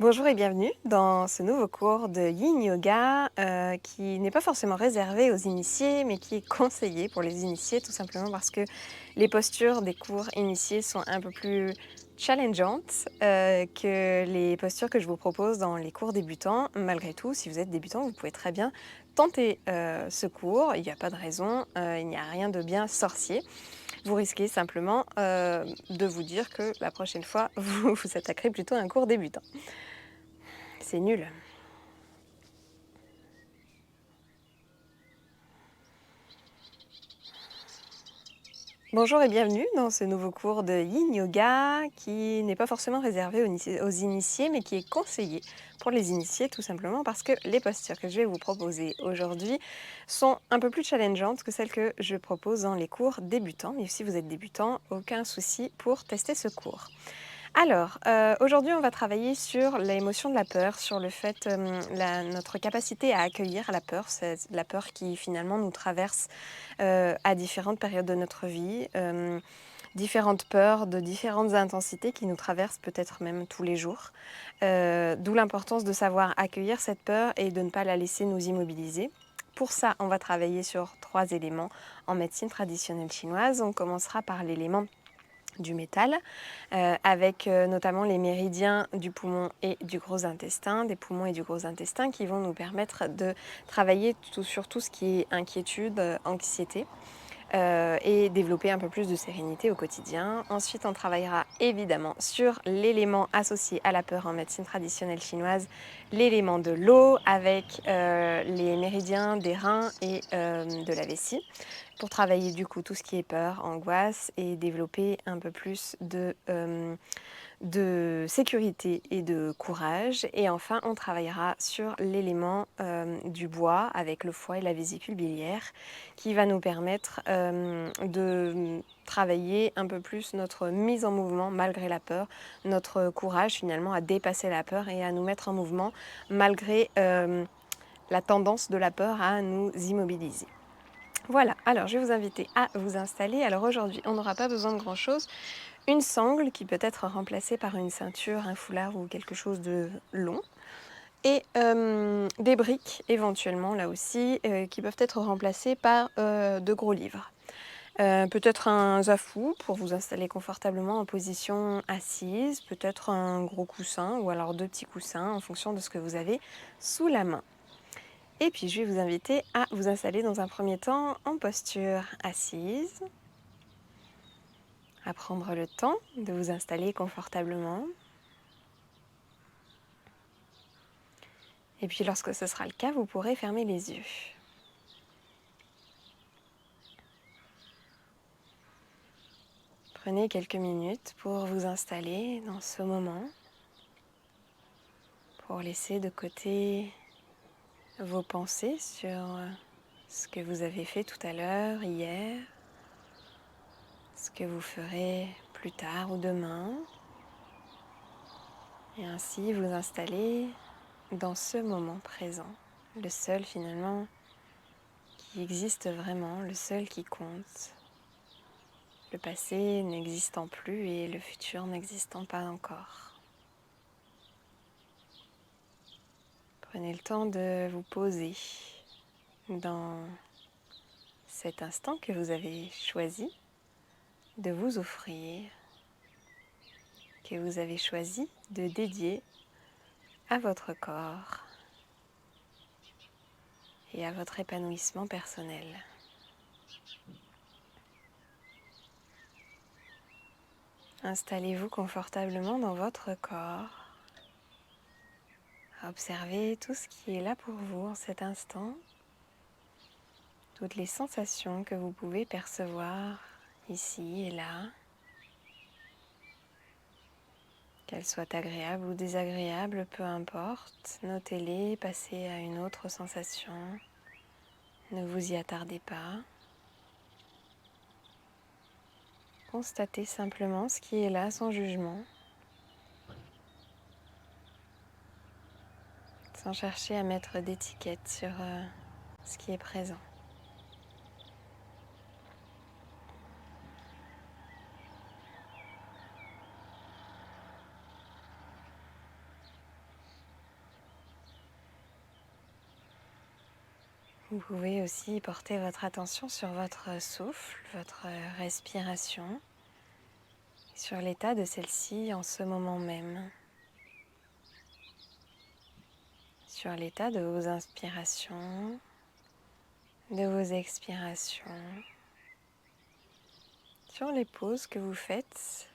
Bonjour et bienvenue dans ce nouveau cours de Yin Yoga qui n'est pas forcément réservé aux initiés mais qui est conseillé pour les initiés tout simplement parce que les postures des cours initiés sont un peu plus challengeantes que les postures que je vous propose dans les cours débutants. Malgré tout, si vous êtes débutant, vous pouvez très bien tenter ce cours. Il n'y a pas de raison, il n'y a rien de bien sorcier. Vous risquez simplement de vous dire que la prochaine fois, vous vous attaquerez plutôt à un cours débutant. C'est nul. Bonjour et bienvenue dans ce nouveau cours de Yin Yoga qui n'est pas forcément réservé aux initiés mais qui est conseillé pour les initiés tout simplement parce que les postures que je vais vous proposer aujourd'hui sont un peu plus challengeantes que celles que je propose dans les cours débutants. Mais si vous êtes débutant, aucun souci pour tester ce cours. Alors, aujourd'hui, on va travailler sur l'émotion de la peur, sur le fait, notre capacité à accueillir la peur, c'est la peur qui finalement nous traverse, à différentes périodes de notre vie, différentes peurs de différentes intensités qui nous traversent peut-être même tous les jours. D'où l'importance de savoir accueillir cette peur et de ne pas la laisser nous immobiliser. Pour ça, on va travailler sur 3 éléments en médecine traditionnelle chinoise. On commencera par l'élément du métal, avec notamment les méridiens du poumon et du gros intestin, des poumons et du gros intestin qui vont nous permettre de travailler sur tout ce qui est inquiétude, anxiété. Et développer un peu plus de sérénité au quotidien. Ensuite, on travaillera évidemment sur l'élément associé à la peur en médecine traditionnelle chinoise, l'élément de l'eau avec les méridiens des reins et de la vessie pour travailler du coup tout ce qui est peur, angoisse et développer un peu plus de sécurité et de courage. Et enfin, on travaillera sur l'élément du bois avec le foie et la vésicule biliaire qui va nous permettre de travailler un peu plus notre mise en mouvement malgré la peur, notre courage finalement à dépasser la peur et à nous mettre en mouvement malgré la tendance de la peur à nous immobiliser. Voilà, alors je vais vous inviter à vous installer. Alors aujourd'hui, on n'aura pas besoin de grand-chose. Une sangle qui peut être remplacée par une ceinture, un foulard ou quelque chose de long. Et des briques éventuellement là aussi qui peuvent être remplacées par de gros livres. Peut-être un zafou pour vous installer confortablement en position assise, peut-être un gros coussin ou alors 2 petits coussins en fonction de ce que vous avez sous la main. Et puis je vais vous inviter à vous installer dans un premier temps en posture assise, à prendre le temps de vous installer confortablement. Et puis lorsque ce sera le cas, vous pourrez fermer les yeux. Prenez quelques minutes pour vous installer dans ce moment, pour laisser de côté vos pensées sur ce que vous avez fait tout à l'heure, hier, ce que vous ferez plus tard ou demain, et ainsi vous installer dans ce moment présent, le seul finalement qui existe vraiment, le seul qui compte, le passé n'existant plus et le futur n'existant pas encore. Prenez le temps de vous poser dans cet instant que vous avez choisi de vous offrir, que vous avez choisi de dédier à votre corps et à votre épanouissement personnel. Installez-vous confortablement dans votre corps. Observez tout ce qui est là pour vous en cet instant, toutes les sensations que vous pouvez percevoir ici et là, qu'elles soient agréables ou désagréables, peu importe. Notez-les, passez à une autre sensation. Ne vous y attardez pas. Constatez simplement ce qui est là sans jugement, sans chercher à mettre d'étiquette sur ce qui est présent. Vous pouvez aussi porter votre attention sur votre souffle, votre respiration, sur l'état de celle-ci en ce moment même, sur l'état de vos inspirations, de vos expirations, sur les pauses que vous faites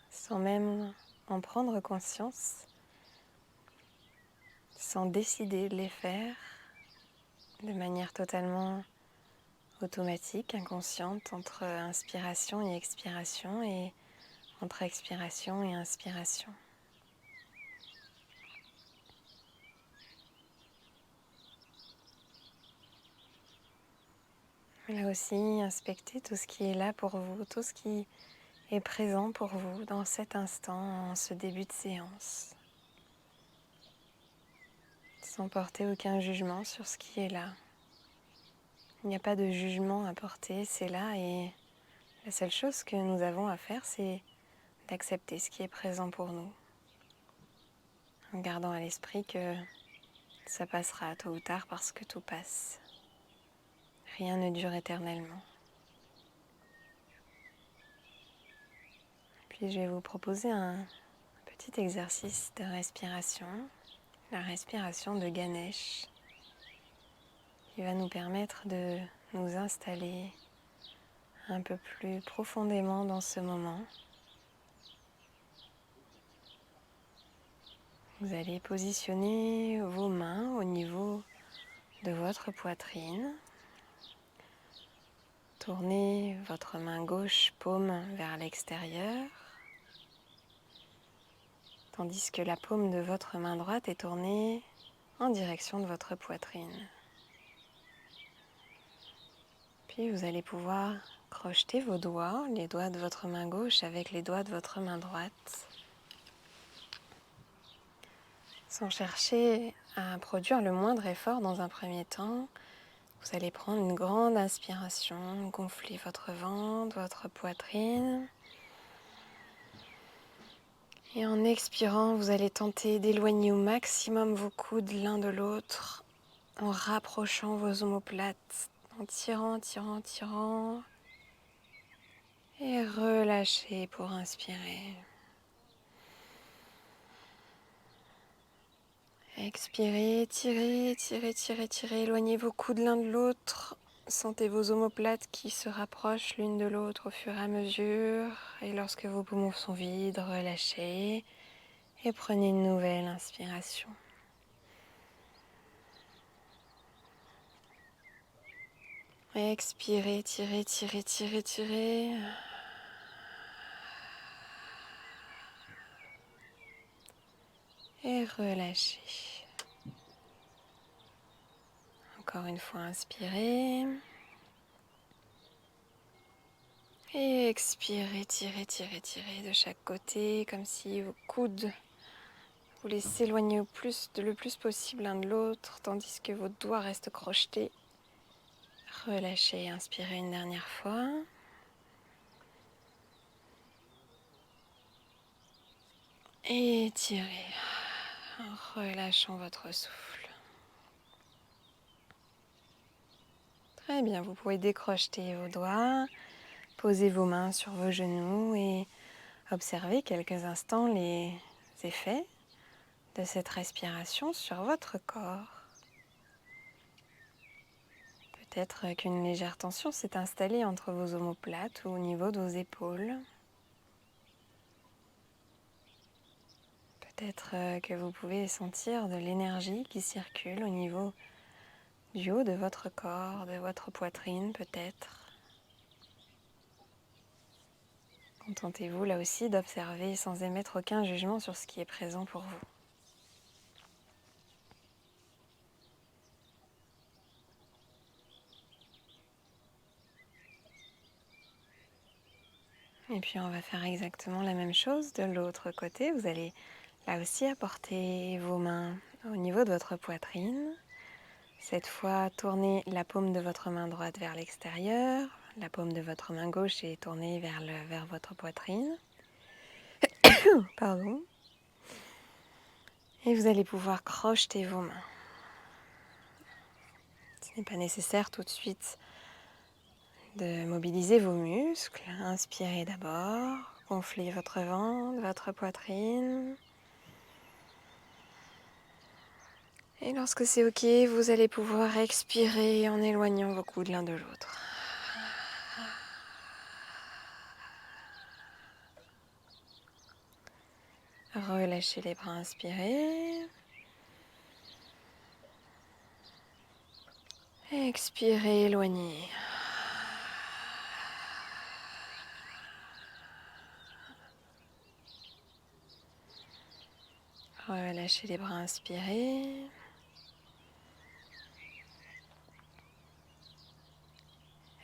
sans même en prendre conscience, sans décider de les faire de manière totalement automatique, inconsciente, entre inspiration et expiration et entre expiration et inspiration. Là aussi, inspectez tout ce qui est là pour vous, tout ce qui est présent pour vous dans cet instant, en ce début de séance, sans porter aucun jugement sur ce qui est là. Il n'y a pas de jugement à porter, c'est là et la seule chose que nous avons à faire, c'est d'accepter ce qui est présent pour nous, en gardant à l'esprit que ça passera tôt ou tard parce que tout passe. Rien ne dure éternellement. Puis je vais vous proposer un petit exercice de respiration, la respiration de Ganesh, qui va nous permettre de nous installer un peu plus profondément dans ce moment. Vous allez positionner vos mains au niveau de votre poitrine. Tournez votre main gauche, paume vers l'extérieur, tandis que la paume de votre main droite est tournée en direction de votre poitrine. Puis vous allez pouvoir crocheter vos doigts, les doigts de votre main gauche avec les doigts de votre main droite, sans chercher à produire le moindre effort dans un premier temps. Vous allez prendre une grande inspiration, gonfler votre ventre, votre poitrine. Et en expirant, vous allez tenter d'éloigner au maximum vos coudes l'un de l'autre, en rapprochant vos omoplates, en tirant, tirant, tirant. Et relâchez pour inspirer. Expirez, tirez, tirez, tirez, tirez. Éloignez vos coudes l'un de l'autre. Sentez vos omoplates qui se rapprochent l'une de l'autre au fur et à mesure. Et lorsque vos poumons sont vides, relâchez. Et prenez une nouvelle inspiration. Expirez, tirez, tirez, tirez, tirez. Et relâchez. Encore une fois, inspirez. Et expirez, tirez, tirez, tirez de chaque côté, comme si vos coudes vous les s'éloigner le plus possible l'un de l'autre, tandis que vos doigts restent crochetés. Relâchez, inspirez une dernière fois. Et tirez, en relâchant votre souffle. Très bien, vous pouvez décrocheter vos doigts, poser vos mains sur vos genoux et observer quelques instants les effets de cette respiration sur votre corps. Peut-être qu'une légère tension s'est installée entre vos omoplates ou au niveau de vos épaules. Peut-être que vous pouvez sentir de l'énergie qui circule au niveau du haut de votre corps, de votre poitrine peut-être. Contentez-vous là aussi d'observer sans émettre aucun jugement sur ce qui est présent pour vous. Et puis on va faire exactement la même chose de l'autre côté. Vous allez là aussi apporter vos mains au niveau de votre poitrine. Cette fois, tournez la paume de votre main droite vers l'extérieur. La paume de votre main gauche est tournée vers votre poitrine. Pardon. Et vous allez pouvoir crocheter vos mains. Ce n'est pas nécessaire tout de suite de mobiliser vos muscles. Inspirez d'abord, gonflez votre ventre, votre poitrine. Et lorsque c'est ok, vous allez pouvoir expirer en éloignant vos coudes l'un de l'autre. Relâchez les bras, inspirez. Expirez, éloignez. Relâchez les bras, inspirez.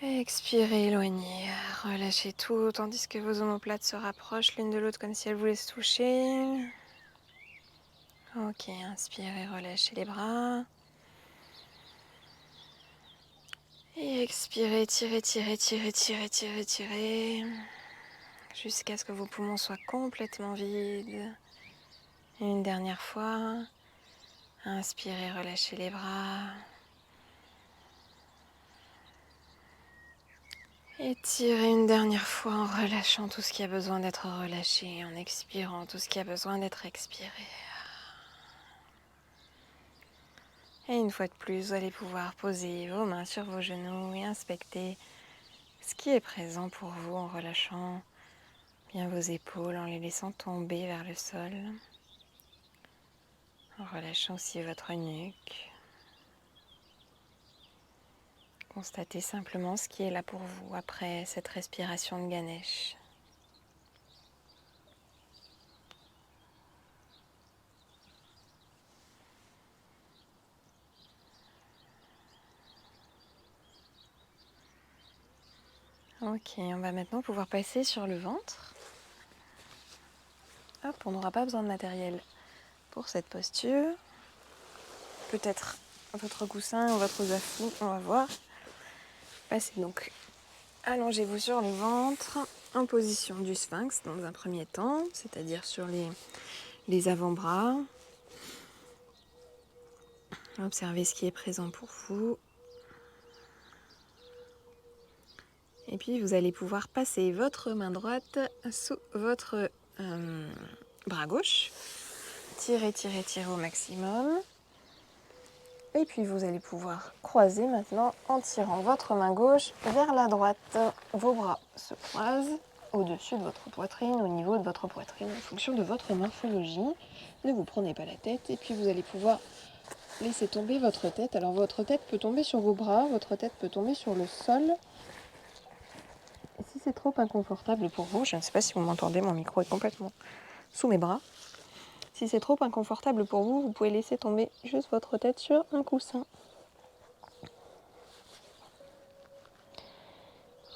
Expirez, éloignez. Relâchez tout tandis que vos omoplates se rapprochent l'une de l'autre comme si elles voulaient se toucher. Ok, inspirez, relâchez les bras. Et expirez, tirez, tirez, tirez, tirez, tirez, tirez. Jusqu'à ce que vos poumons soient complètement vides. Une dernière fois. Inspirez, relâchez les bras. Étirez une dernière fois en relâchant tout ce qui a besoin d'être relâché, en expirant tout ce qui a besoin d'être expiré. Et une fois de plus, vous allez pouvoir poser vos mains sur vos genoux et inspecter ce qui est présent pour vous en relâchant bien vos épaules, en les laissant tomber vers le sol. En relâchant aussi votre nuque. Constatez simplement ce qui est là pour vous après cette respiration de Ganesh. Ok, on va maintenant pouvoir passer sur le ventre. Hop, on n'aura pas besoin de matériel pour cette posture. Peut-être votre coussin ou votre zafou, on va voir. Passez donc, allongez-vous sur le ventre en position du sphinx dans un premier temps, c'est-à-dire sur les avant-bras. Observez ce qui est présent pour vous. Et puis vous allez pouvoir passer votre main droite sous votre bras gauche. Tirez, tirez, tirez au maximum. Et puis vous allez pouvoir croiser maintenant en tirant votre main gauche vers la droite. Vos bras se croisent au-dessus de votre poitrine, au niveau de votre poitrine, en fonction de votre morphologie. Ne vous prenez pas la tête et puis vous allez pouvoir laisser tomber votre tête. Alors votre tête peut tomber sur vos bras, votre tête peut tomber sur le sol. Et si c'est trop inconfortable pour vous, je ne sais pas si vous m'entendez, mon micro est complètement sous mes bras. Si c'est trop inconfortable pour vous, vous pouvez laisser tomber juste votre tête sur un coussin.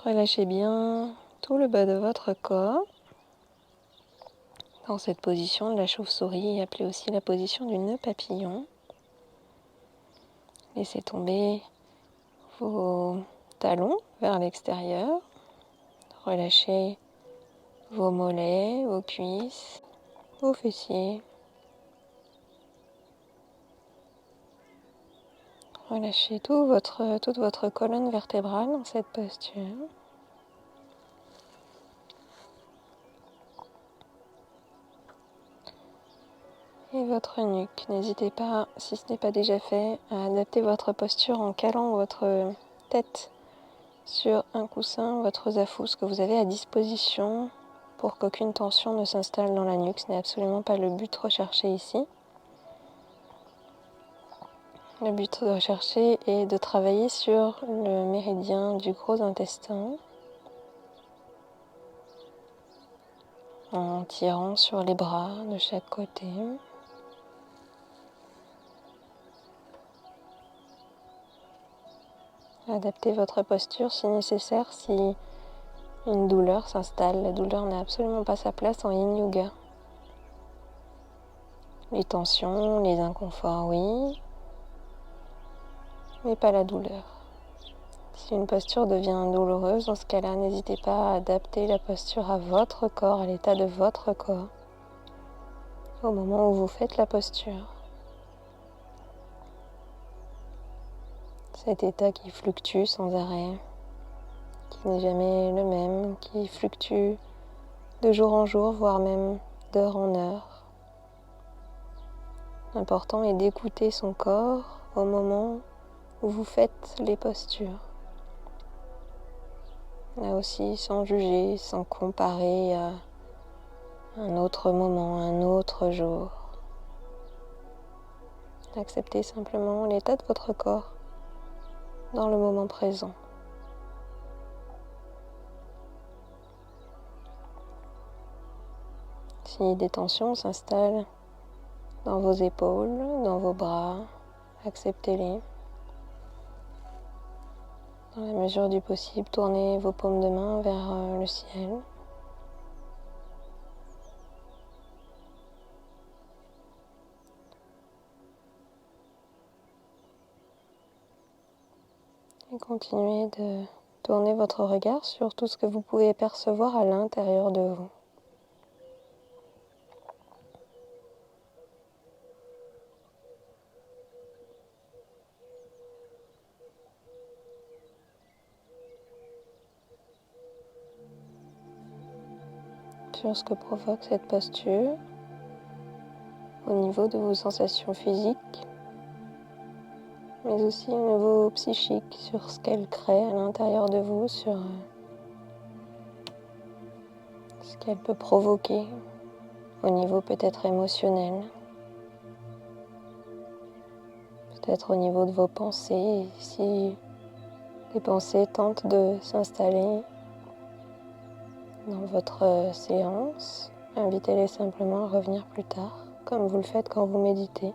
Relâchez bien tout le bas de votre corps. Dans cette position de la chauve-souris, appelée aussi la position du nœud papillon. Laissez tomber vos talons vers l'extérieur. Relâchez vos mollets, vos cuisses, vos fessiers. Relâchez toute votre colonne vertébrale dans cette posture. Et votre nuque. N'hésitez pas, si ce n'est pas déjà fait, à adapter votre posture en calant votre tête sur un coussin, votre zafou, ce que vous avez à disposition pour qu'aucune tension ne s'installe dans la nuque. Ce n'est absolument pas le but recherché ici. Le but recherché est de travailler sur le méridien du gros intestin en tirant sur les bras de chaque côté. Adaptez votre posture si nécessaire, si une douleur s'installe. La douleur n'a absolument pas sa place en yin yoga. Les tensions, les inconforts, oui, mais pas la douleur. Si une posture devient douloureuse, dans ce cas-là, n'hésitez pas à adapter la posture à votre corps, à l'état de votre corps, au moment où vous faites la posture. cet état qui fluctue sans arrêt, qui n'est jamais le même, qui fluctue de jour en jour, voire même d'heure en heure. L'important est d'écouter son corps au moment où vous faites les postures. Là aussi, sans juger, sans comparer à un autre moment, un autre jour. Acceptez simplement l'état de votre corps dans le moment présent. Si des tensions s'installent dans vos épaules, dans vos bras, acceptez-les. Dans la mesure du possible, tournez vos paumes de main vers le ciel. Et continuez de tourner votre regard sur tout ce que vous pouvez percevoir à l'intérieur de vous. Sur ce que provoque cette posture au niveau de vos sensations physiques, mais aussi au niveau psychique, sur ce qu'elle crée à l'intérieur de vous, sur ce qu'elle peut provoquer au niveau peut-être émotionnel, peut-être au niveau de vos pensées, si les pensées tentent de s'installer dans votre séance, invitez-les simplement à revenir plus tard, comme vous le faites quand vous méditez.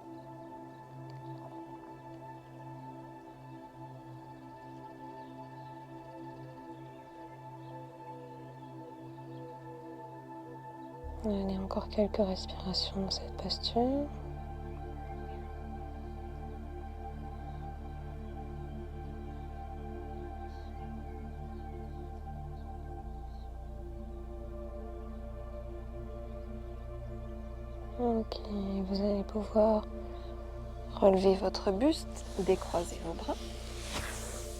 Allez, encore quelques respirations dans cette posture. Ok, vous allez pouvoir relever votre buste, décroiser vos bras,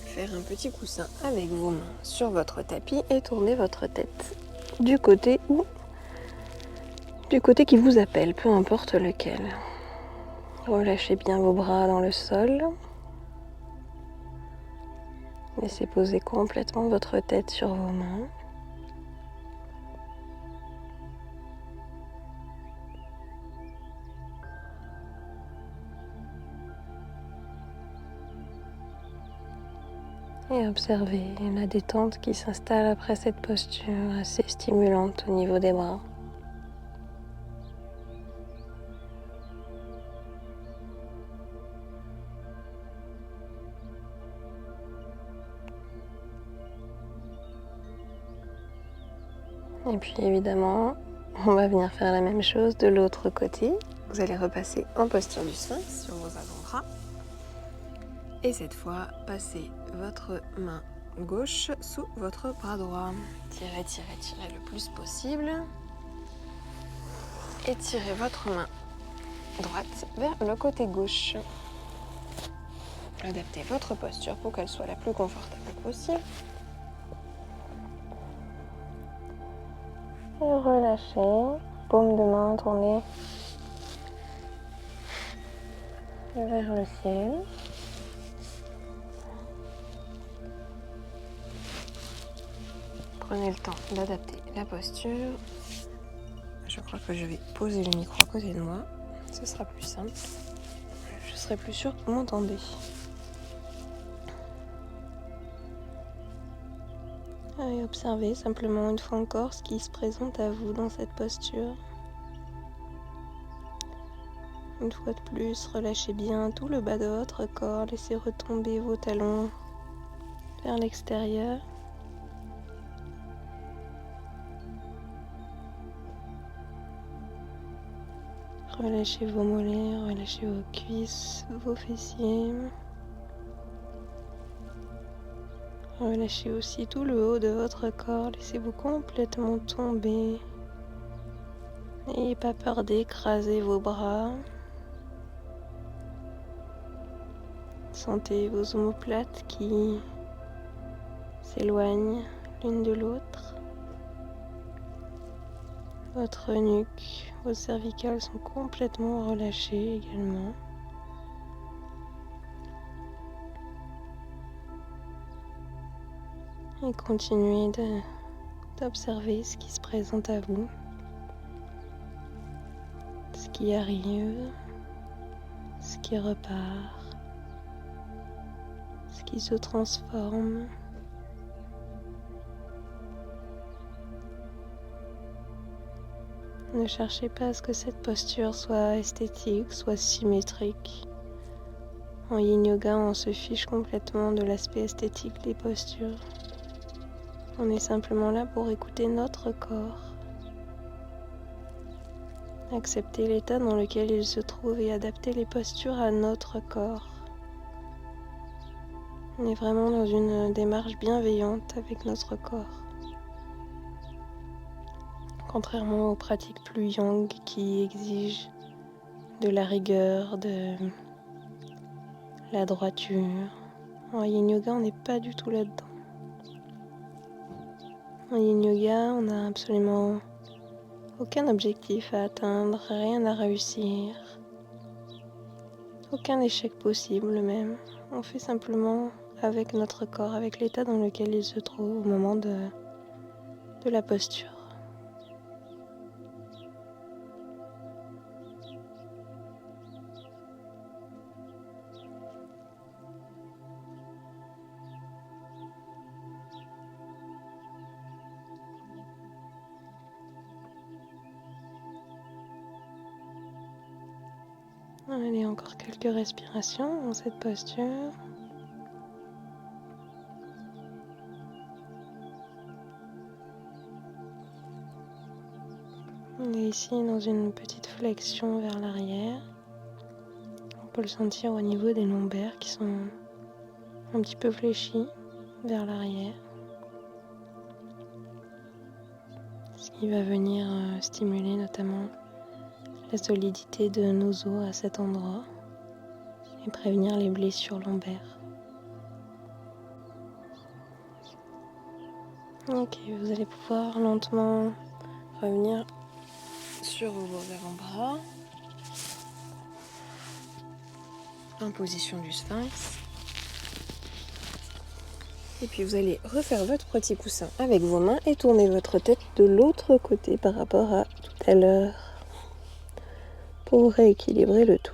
faire un petit coussin avec vos mains sur votre tapis et tourner votre tête du côté qui vous appelle, peu importe lequel. Relâchez bien vos bras dans le sol. Laissez poser complètement votre tête sur vos mains. Et observez la détente qui s'installe après cette posture assez stimulante au niveau des bras. Et puis évidemment, on va venir faire la même chose de l'autre côté. Vous allez repasser en posture du sphinx sur vos avant-bras. Et cette fois, passez votre main gauche sous votre bras droit. Tirez, tirez, tirez le plus possible. Et tirez votre main droite vers le côté gauche. Adaptez votre posture pour qu'elle soit la plus confortable possible. Et relâchez, paume de main tournée vers le ciel. Prenez le temps d'adapter la posture. Je crois que je vais poser le micro à côté de moi. Ce sera plus simple. Je serai plus sûre que vous m'entendez. Et observez simplement une fois encore ce qui se présente à vous dans cette posture. Une fois de plus, relâchez bien tout le bas de votre corps. Laissez retomber vos talons vers l'extérieur. Relâchez vos mollets, relâchez vos cuisses, vos fessiers. Relâchez aussi tout le haut de votre corps. Laissez-vous complètement tomber. N'ayez pas peur d'écraser vos bras. Sentez vos omoplates qui s'éloignent l'une de l'autre. Votre nuque, vos cervicales sont complètement relâchées également. Et continuez d'observer ce qui se présente à vous, ce qui arrive, ce qui repart, ce qui se transforme. Ne cherchez pas à ce que cette posture soit esthétique, soit symétrique. En yin yoga, on se fiche complètement de l'aspect esthétique des postures. On est simplement là pour écouter notre corps, accepter l'état dans lequel il se trouve et adapter les postures à notre corps. On est vraiment dans une démarche bienveillante avec notre corps. Contrairement aux pratiques plus yang qui exigent de la rigueur, de la droiture, en yin yoga on n'est pas du tout là-dedans. En yin yoga, on n'a absolument aucun objectif à atteindre, rien à réussir, aucun échec possible même. On fait simplement avec notre corps, avec l'état dans lequel il se trouve au moment de la posture. Allez, encore quelques respirations dans cette posture. On est ici dans une petite flexion vers l'arrière. On peut le sentir au niveau des lombaires qui sont un petit peu fléchis vers l'arrière. Ce qui va venir stimuler notamment la solidité de nos os à cet endroit et prévenir les blessures lombaires. Ok, vous allez pouvoir lentement revenir sur vos avant-bras en position du sphinx. Et puis vous allez refaire votre petit coussin avec vos mains et tourner votre tête de l'autre côté par rapport à tout à l'heure pour rééquilibrer le tout.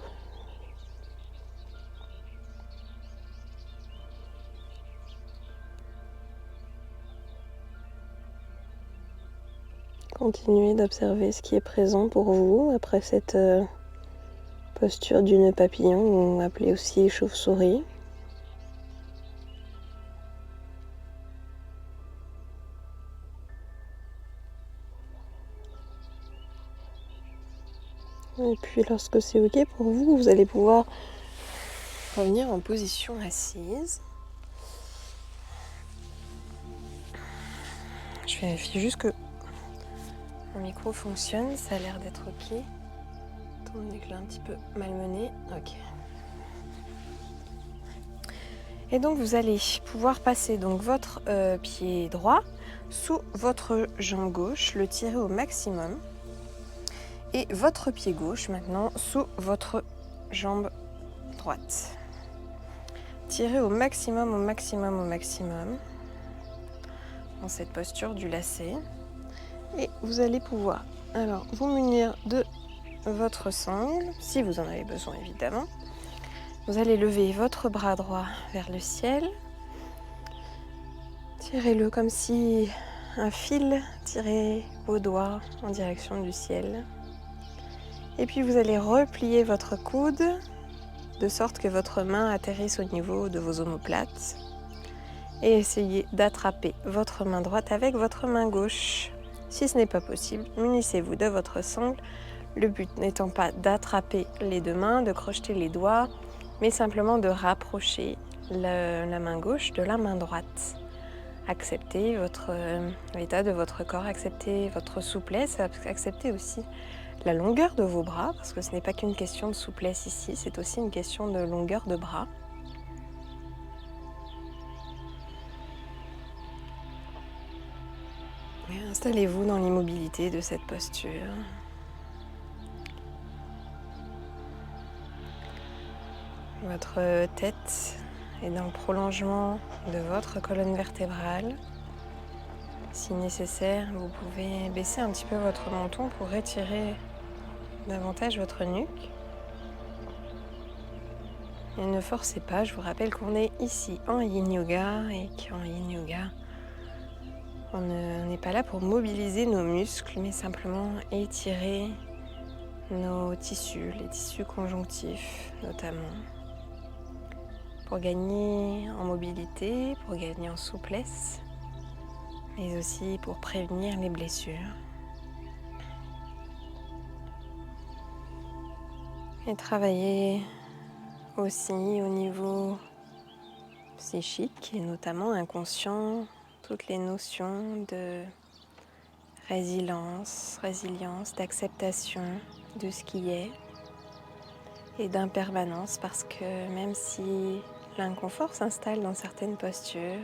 Continuez d'observer ce qui est présent pour vous après cette posture du nœud papillon, appelée aussi chauve-souris. Et puis lorsque c'est ok pour vous, vous allez pouvoir revenir en position assise. Je vérifie juste que mon micro fonctionne, ça a l'air d'être ok. Attendez que je l'ai un petit peu malmené. Ok. Et donc vous allez pouvoir passer donc votre pied droit sous votre jambe gauche, le tirer au maximum. Et votre pied gauche maintenant sous votre jambe droite. Tirez au maximum, au maximum, au maximum dans cette posture du lacet. Et vous allez pouvoir alors vous munir de votre sangle, si vous en avez besoin évidemment. Vous allez lever votre bras droit vers le ciel. Tirez-le comme si un fil tirait vos doigts en direction du ciel. Et puis vous allez replier votre coude de sorte que votre main atterrisse au niveau de vos omoplates. Et essayez d'attraper votre main droite avec votre main gauche. Si ce n'est pas possible, munissez-vous de votre sangle. Le but n'étant pas d'attraper les deux mains, de crocheter les doigts, mais simplement de rapprocher la main gauche de la main droite. Acceptez l'état de votre corps, acceptez votre souplesse, acceptez aussi la longueur de vos bras, parce que ce n'est pas qu'une question de souplesse ici, c'est aussi une question de longueur de bras. Et installez-vous dans l'immobilité de cette posture. Votre tête est dans le prolongement de votre colonne vertébrale. Si nécessaire, vous pouvez baisser un petit peu votre menton pour étirer davantage votre nuque. Et ne forcez pas, je vous rappelle qu'on est ici en Yin Yoga et qu'en Yin Yoga, on n'est pas là pour mobiliser nos muscles, mais simplement étirer nos tissus, les tissus conjonctifs notamment, pour gagner en mobilité, pour gagner en souplesse, mais aussi pour prévenir les blessures. Et travailler aussi au niveau psychique et notamment inconscient, toutes les notions de résilience, d'acceptation de ce qui est et d'impermanence, parce que même si l'inconfort s'installe dans certaines postures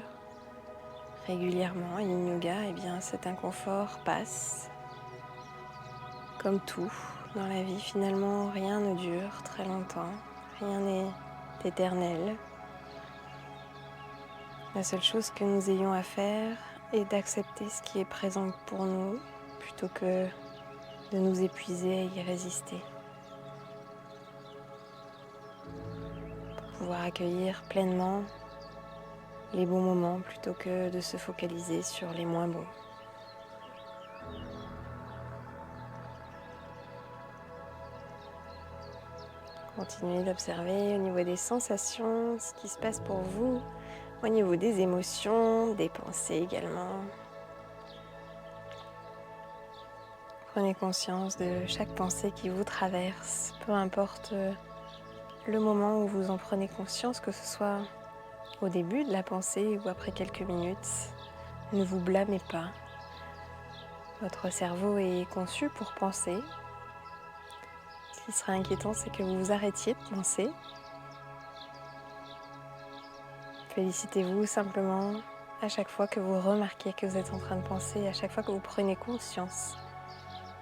régulièrement en Yin Yoga, eh bien cet inconfort passe. Comme tout dans la vie, finalement, rien ne dure très longtemps, rien n'est éternel. La seule chose que nous ayons à faire est d'accepter ce qui est présent pour nous plutôt que de nous épuiser à y résister. Pour pouvoir accueillir pleinement les bons moments plutôt que de se focaliser sur les moins bons. Continuez d'observer au niveau des sensations, ce qui se passe pour vous, au niveau des émotions, des pensées également. Prenez conscience de chaque pensée qui vous traverse, peu importe le moment où vous en prenez conscience, que ce soit au début de la pensée ou après quelques minutes. Ne vous blâmez pas. Votre cerveau est conçu pour penser. Ce qui serait inquiétant, c'est que vous vous arrêtiez de penser. Félicitez-vous simplement à chaque fois que vous remarquez que vous êtes en train de penser, à chaque fois que vous prenez conscience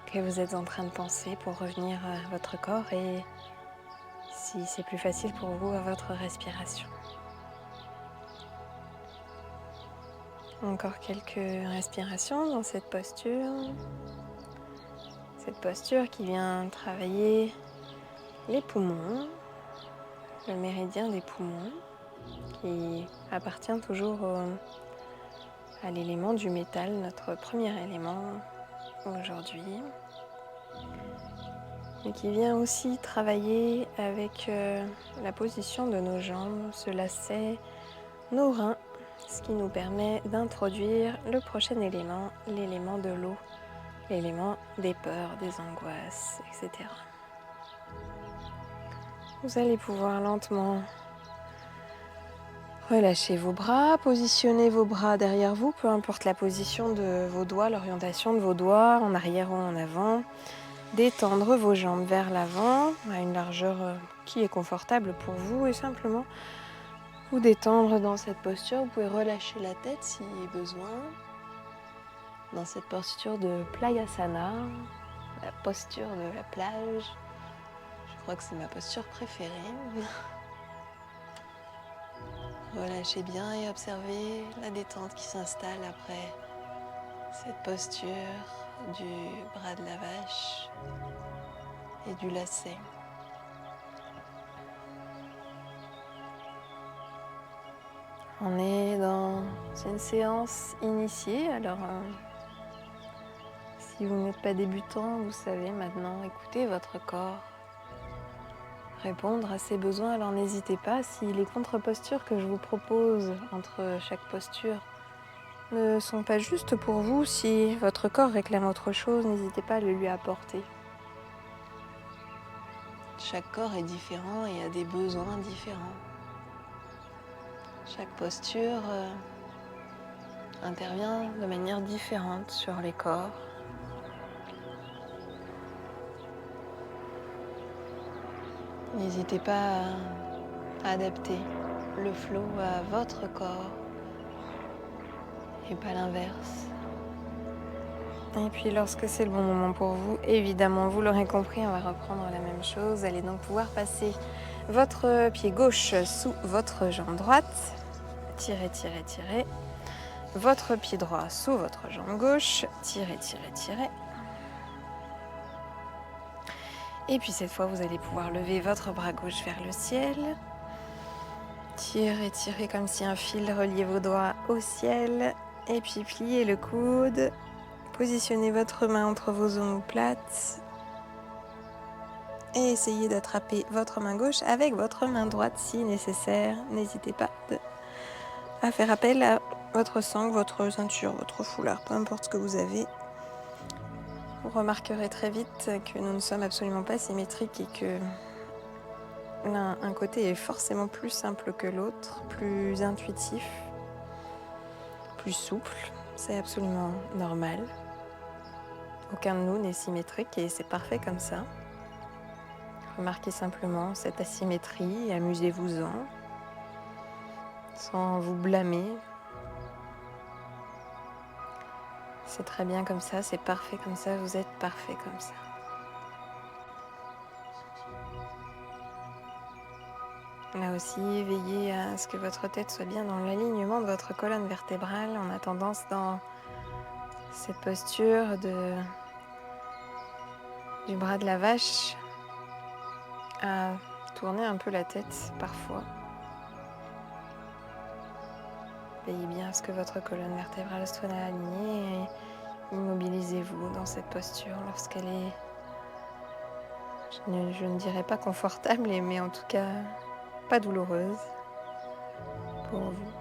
que vous êtes en train de penser, pour revenir à votre corps et, si c'est plus facile pour vous, à votre respiration. Encore quelques respirations dans cette posture. Cette posture qui vient travailler les poumons, le méridien des poumons, qui appartient toujours à l'élément du métal, notre premier élément aujourd'hui. Et qui vient aussi travailler avec la position de nos jambes, se lasser nos reins, ce qui nous permet d'introduire le prochain élément, l'élément de l'eau, l'élément des peurs, des angoisses, etc. Vous allez pouvoir lentement relâcher vos bras, positionner vos bras derrière vous, peu importe la position de vos doigts, l'orientation de vos doigts, en arrière ou en avant. Détendre vos jambes vers l'avant, à une largeur qui est confortable pour vous, et simplement vous détendre dans cette posture. Vous pouvez relâcher la tête s'il y a besoin. Dans cette posture de Playasana, la posture de la plage. Je crois que c'est ma posture préférée. Relâchez bien et observez la détente qui s'installe après cette posture du bras de la vache et du lacet. On est dans une séance initiée, alors si vous n'êtes pas débutant, vous savez maintenant écouter votre corps, répondre à ses besoins. Alors n'hésitez pas, si les contre-postures que je vous propose entre chaque posture ne sont pas justes pour vous, si votre corps réclame autre chose, n'hésitez pas à le lui apporter. Chaque corps est différent et a des besoins différents. Chaque posture intervient de manière différente sur les corps. N'hésitez pas à adapter le flow à votre corps et pas l'inverse. Et puis lorsque c'est le bon moment pour vous, évidemment, vous l'aurez compris, on va reprendre la même chose. Vous allez donc pouvoir passer votre pied gauche sous votre jambe droite. Tirez, tirez, tirez. Votre pied droit sous votre jambe gauche. Tirez, tirez, tirez. Et puis cette fois, vous allez pouvoir lever votre bras gauche vers le ciel. Tirez, tirez comme si un fil reliait vos doigts au ciel. Et puis pliez le coude. Positionnez votre main entre vos omoplates. Et essayez d'attraper votre main gauche avec votre main droite si nécessaire. N'hésitez pas à faire appel à votre sangle, votre ceinture, votre foulard, peu importe ce que vous avez. Vous remarquerez très vite que nous ne sommes absolument pas symétriques et que un côté est forcément plus simple que l'autre, plus intuitif, plus souple. C'est absolument normal. Aucun de nous n'est symétrique et c'est parfait comme ça. Remarquez simplement cette asymétrie, amusez-vous-en, sans vous blâmer. C'est très bien comme ça, c'est parfait comme ça, vous êtes parfait comme ça. Là aussi, veillez à ce que votre tête soit bien dans l'alignement de votre colonne vertébrale. On a tendance dans cette posture du bras de la vache à tourner un peu la tête parfois. Veillez bien à ce que votre colonne vertébrale soit alignée et immobilisez-vous dans cette posture lorsqu'elle est, je ne dirais pas confortable, mais en tout cas pas douloureuse pour vous.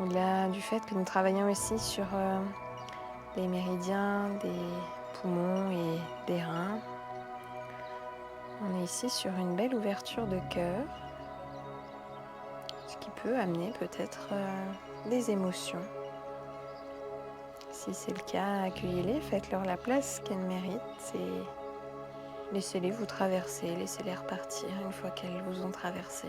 Au-delà du fait que nous travaillons aussi sur les méridiens des poumons et des reins, on est ici sur une belle ouverture de cœur, ce qui peut amener peut-être des émotions. Si c'est le cas, accueillez-les, faites-leur la place qu'elles méritent et laissez-les vous traverser, laissez-les repartir une fois qu'elles vous ont traversé.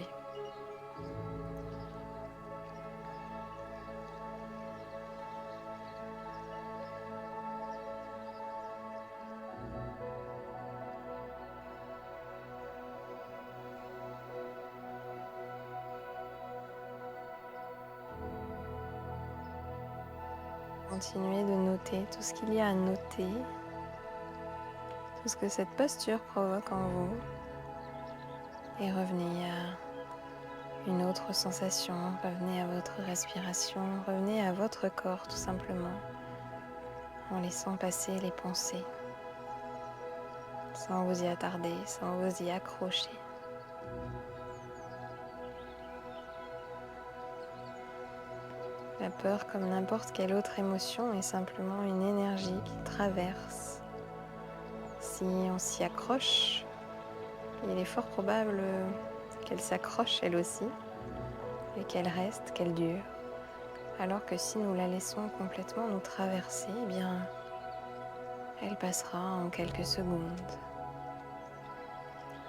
Continuez de noter tout ce qu'il y a à noter, tout ce que cette posture provoque en vous et revenez à une autre sensation, revenez à votre respiration, revenez à votre corps tout simplement en laissant passer les pensées sans vous y attarder, sans vous y accrocher. La peur, comme n'importe quelle autre émotion, est simplement une énergie qui traverse. Si on s'y accroche, il est fort probable qu'elle s'accroche elle aussi et qu'elle reste, qu'elle dure. Alors que si nous la laissons complètement nous traverser, eh bien, elle passera en quelques secondes.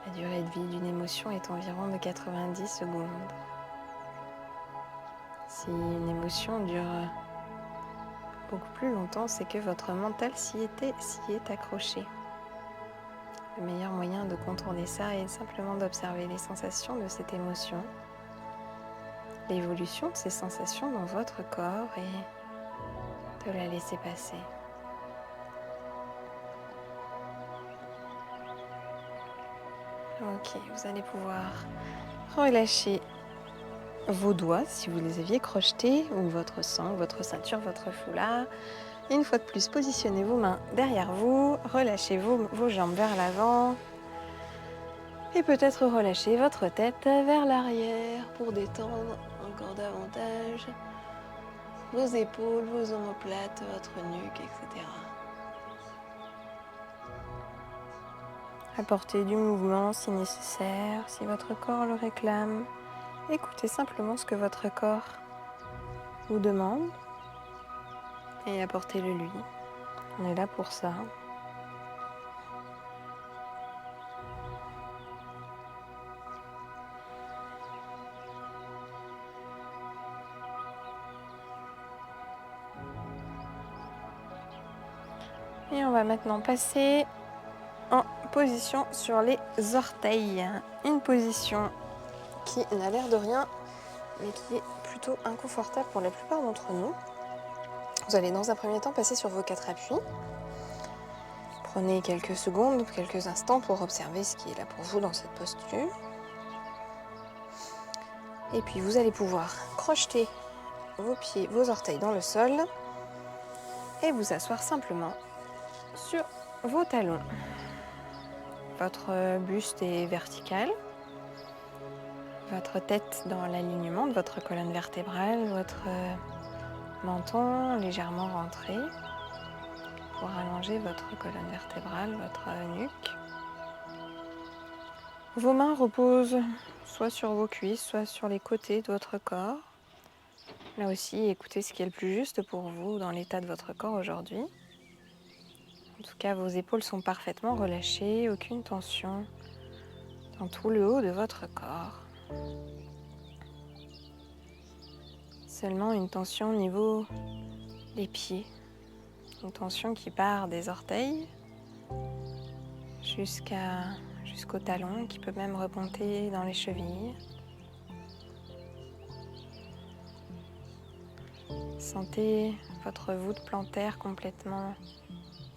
La durée de vie d'une émotion est environ de 90 secondes. Si une émotion dure beaucoup plus longtemps, c'est que votre mental s'y est accroché. Le meilleur moyen de contourner ça est simplement d'observer les sensations de cette émotion, l'évolution de ces sensations dans votre corps et de la laisser passer. Ok, vous allez pouvoir relâcher vos doigts si vous les aviez crochetés, ou votre sangle, votre ceinture, votre foulard. Et une fois de plus, positionnez vos mains derrière vous, relâchez vos jambes vers l'avant et peut-être relâchez votre tête vers l'arrière pour détendre encore davantage vos épaules, vos omoplates, votre nuque, etc. Apportez du mouvement si nécessaire, si votre corps le réclame. Écoutez simplement ce que votre corps vous demande et apportez-le lui. On est là pour ça. Et on va maintenant passer en position sur les orteils. Une position qui n'a l'air de rien, mais qui est plutôt inconfortable pour la plupart d'entre nous. Vous allez dans un premier temps passer sur vos 4 appuis. Prenez quelques secondes, quelques instants pour observer ce qui est là pour vous dans cette posture. Et puis vous allez pouvoir crocheter vos pieds, vos orteils dans le sol et vous asseoir simplement sur vos talons. Votre buste est vertical, votre tête dans l'alignement de votre colonne vertébrale, votre menton légèrement rentré pour allonger votre colonne vertébrale, votre nuque. Vos mains reposent soit sur vos cuisses, soit sur les côtés de votre corps. Là aussi, écoutez ce qui est le plus juste pour vous dans l'état de votre corps aujourd'hui. En tout cas, vos épaules sont parfaitement relâchées, aucune tension dans tout le haut de votre corps. Seulement une tension au niveau des pieds. Une tension qui part des orteils jusqu'aux talons, qui peut même remonter dans les chevilles. Sentez votre voûte plantaire complètement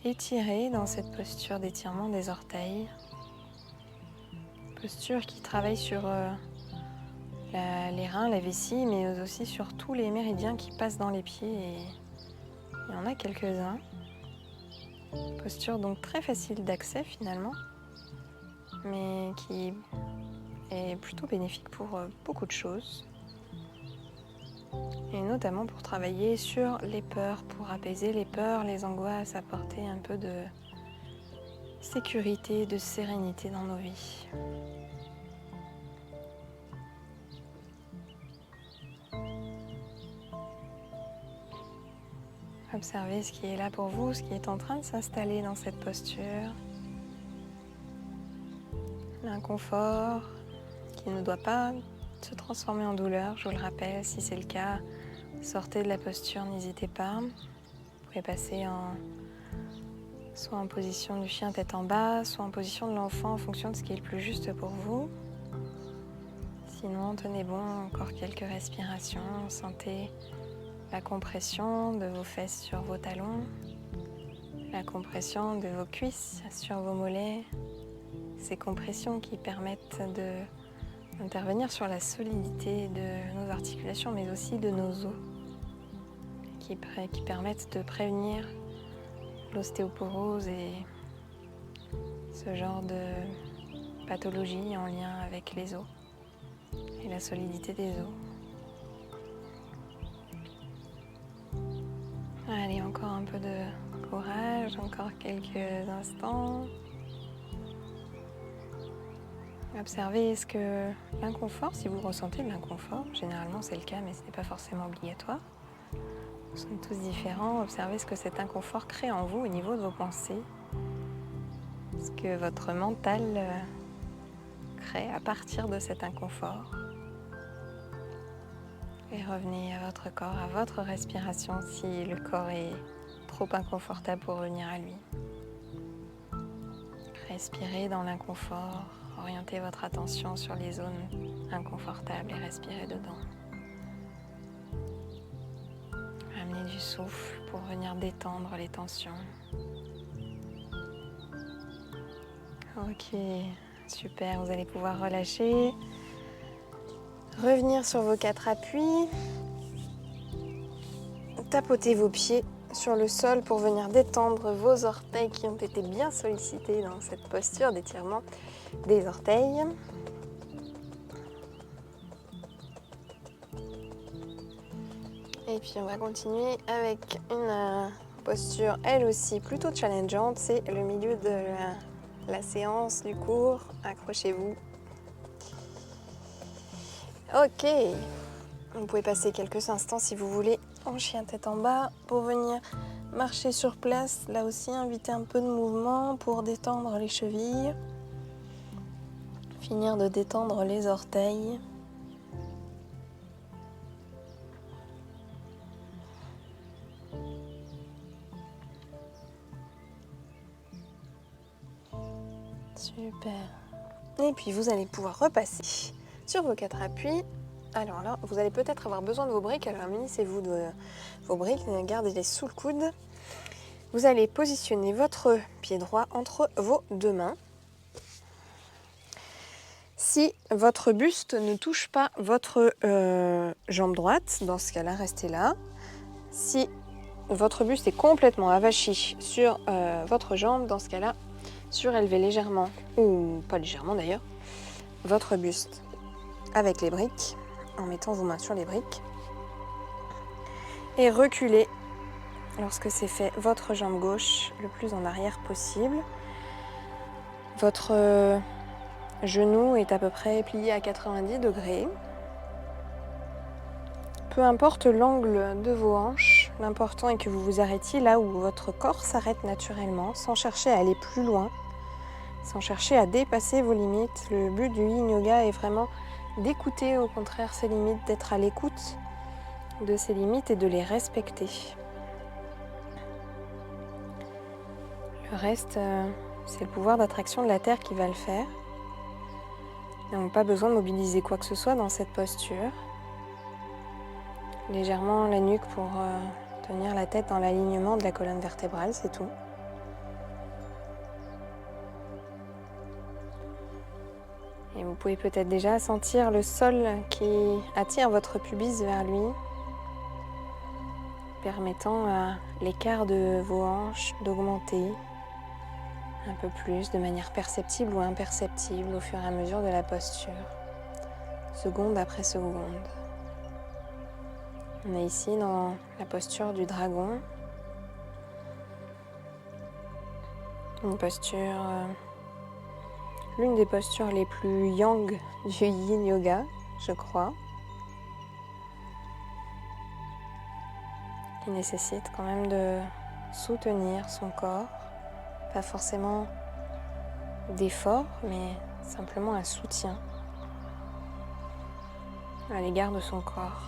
étirée dans cette posture d'étirement des orteils. Posture qui travaille sur les reins, la vessie, mais aussi sur tous les méridiens qui passent dans les pieds. Et il y en a quelques-uns. Posture donc très facile d'accès finalement, mais qui est plutôt bénéfique pour beaucoup de choses. Et notamment pour travailler sur les peurs, pour apaiser les peurs, les angoisses, apporter un peu de sécurité, de sérénité dans nos vies. Observez ce qui est là pour vous, ce qui est en train de s'installer dans cette posture. L'inconfort qui ne doit pas se transformer en douleur, je vous le rappelle. Si c'est le cas, sortez de la posture, n'hésitez pas. Vous pouvez passer soit en position du chien tête en bas, soit en position de l'enfant en fonction de ce qui est le plus juste pour vous. Sinon, tenez bon, encore quelques respirations. Sentez la compression de vos fesses sur vos talons, la compression de vos cuisses sur vos mollets, ces compressions qui permettent d'intervenir sur la solidité de nos articulations, mais aussi de nos os, qui permettent de prévenir l'ostéoporose et ce genre de pathologie en lien avec les os et la solidité des os. Allez, encore un peu de courage, encore quelques instants. Observez est-ce que l'inconfort, si vous ressentez de l'inconfort, généralement c'est le cas mais ce n'est pas forcément obligatoire. Nous sommes tous différents. Observez ce que cet inconfort crée en vous au niveau de vos pensées. Ce que votre mental crée à partir de cet inconfort. Et revenez à votre corps, à votre respiration si le corps est trop inconfortable pour revenir à lui. Respirez dans l'inconfort, orientez votre attention sur les zones inconfortables et respirez dedans. Amenez du souffle pour venir détendre les tensions. Ok, super, vous allez pouvoir relâcher. Revenir sur vos 4 appuis. Tapotez vos pieds sur le sol pour venir détendre vos orteils qui ont été bien sollicités dans cette posture d'étirement des orteils. Et puis on va continuer avec une posture elle aussi plutôt challengeante. C'est le milieu de la séance du cours. Accrochez-vous. Ok, vous pouvez passer quelques instants si vous voulez en chien tête en bas pour venir marcher sur place. Là aussi, invitez un peu de mouvement pour détendre les chevilles. Finir de détendre les orteils. Super. Et puis vous allez pouvoir repasser sur vos 4 appuis. Alors là, vous allez peut-être avoir besoin de vos briques, alors munissez-vous de vos briques, gardez-les sous le coude. Vous allez positionner votre pied droit entre vos 2 mains. Si votre buste ne touche pas votre jambe droite, dans ce cas-là, restez là. Si votre buste est complètement avachi sur votre jambe, dans ce cas-là, surélevez légèrement, ou pas légèrement d'ailleurs, votre buste avec les briques, en mettant vos mains sur les briques. Et reculez, lorsque c'est fait, votre jambe gauche le plus en arrière possible. Votre genou est à peu près plié à 90 degrés. Peu importe l'angle de vos hanches, l'important est que vous vous arrêtiez là où votre corps s'arrête naturellement, sans chercher à aller plus loin, sans chercher à dépasser vos limites. Le but du Yin Yoga est vraiment d'écouter au contraire ces limites, d'être à l'écoute de ces limites et de les respecter. Le reste, c'est le pouvoir d'attraction de la Terre qui va le faire. Nous n'avons pas besoin de mobiliser quoi que ce soit dans cette posture. Légèrement la nuque pour tenir la tête dans l'alignement de la colonne vertébrale, c'est tout. Et vous pouvez peut-être déjà sentir le sol qui attire votre pubis vers lui, permettant à l'écart de vos hanches d'augmenter un peu plus, de manière perceptible ou imperceptible au fur et à mesure de la posture, seconde après seconde. On est ici dans la posture du dragon, une posture, l'une des postures les plus yang du Yin Yoga, je crois, qui nécessite quand même de soutenir son corps, pas forcément d'effort, mais simplement un soutien à l'égard de son corps.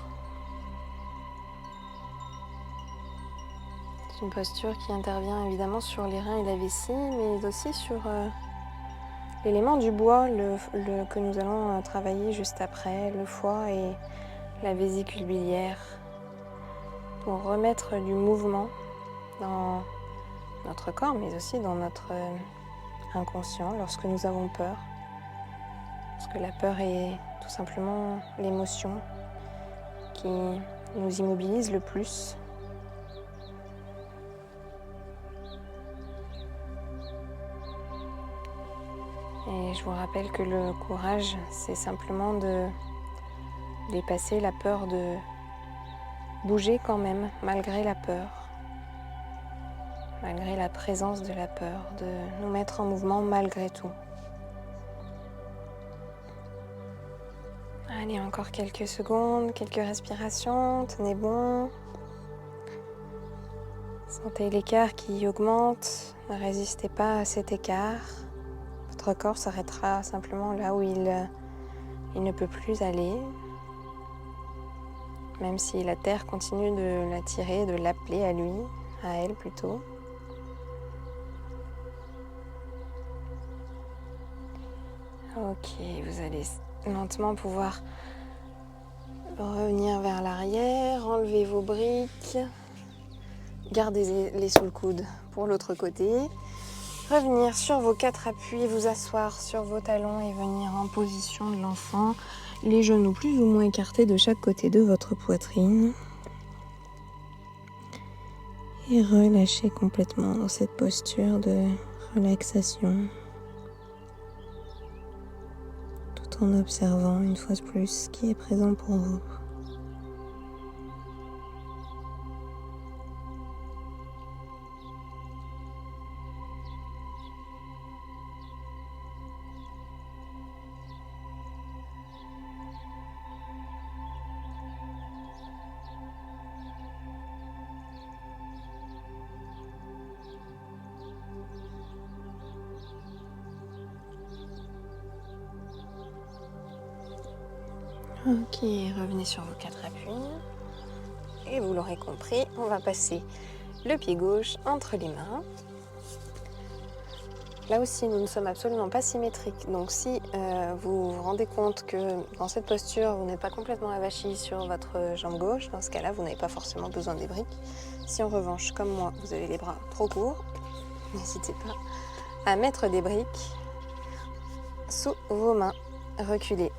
C'est une posture qui intervient évidemment sur les reins et la vessie, mais aussi sur l'élément du bois que nous allons travailler juste après, le foie et la vésicule biliaire, pour remettre du mouvement dans notre corps, mais aussi dans notre inconscient lorsque nous avons peur. Parce que la peur est tout simplement l'émotion qui nous immobilise le plus. Et je vous rappelle que le courage, c'est simplement de dépasser la peur, de bouger quand même, malgré la peur, malgré la présence de la peur, de nous mettre en mouvement malgré tout. Allez, encore quelques secondes, quelques respirations, tenez bon. Sentez l'écart qui augmente, ne résistez pas à cet écart. Votre corps s'arrêtera simplement là où il ne peut plus aller, même si la terre continue de l'attirer, de l'appeler à lui, à elle plutôt. Ok, vous allez lentement pouvoir revenir vers l'arrière, enlever vos briques, gardez-les sous le coude pour l'autre côté. Revenir sur vos 4 appuis, vous asseoir sur vos talons et venir en position de l'enfant, les genoux plus ou moins écartés de chaque côté de votre poitrine. Et relâchez complètement dans cette posture de relaxation, tout en observant une fois de plus ce qui est présent pour vous. Ok, revenez sur vos 4 appuis. Et vous l'aurez compris, on va passer le pied gauche entre les mains. Là aussi, nous ne sommes absolument pas symétriques. Donc si vous vous rendez compte que dans cette posture, vous n'êtes pas complètement avachi sur votre jambe gauche, dans ce cas-là, vous n'avez pas forcément besoin des briques. Si en revanche, comme moi, vous avez les bras trop courts, n'hésitez pas à mettre des briques sous vos mains. Reculez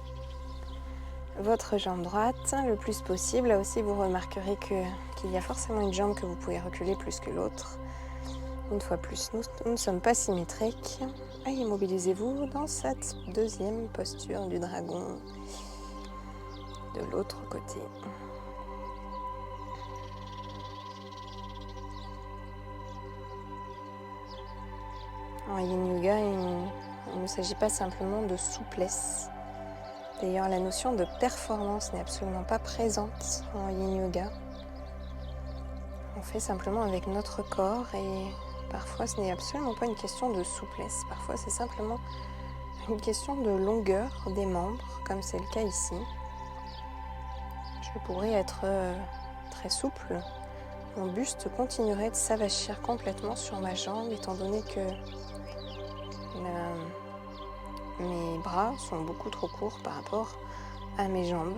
votre jambe droite le plus possible. Là aussi, vous remarquerez qu'il y a forcément une jambe que vous pouvez reculer plus que l'autre. Une fois plus, nous ne sommes pas symétriques. Et immobilisez-vous dans cette deuxième posture du dragon de l'autre côté. En Yin Yoga, il ne s'agit pas simplement de souplesse. D'ailleurs, la notion de performance n'est absolument pas présente en Yin Yoga. On fait simplement avec notre corps et parfois ce n'est absolument pas une question de souplesse. Parfois c'est simplement une question de longueur des membres, comme c'est le cas ici. Je pourrais être très souple. Mon buste continuerait de s'avachir complètement sur ma jambe, étant donné que mes bras sont beaucoup trop courts par rapport à mes jambes.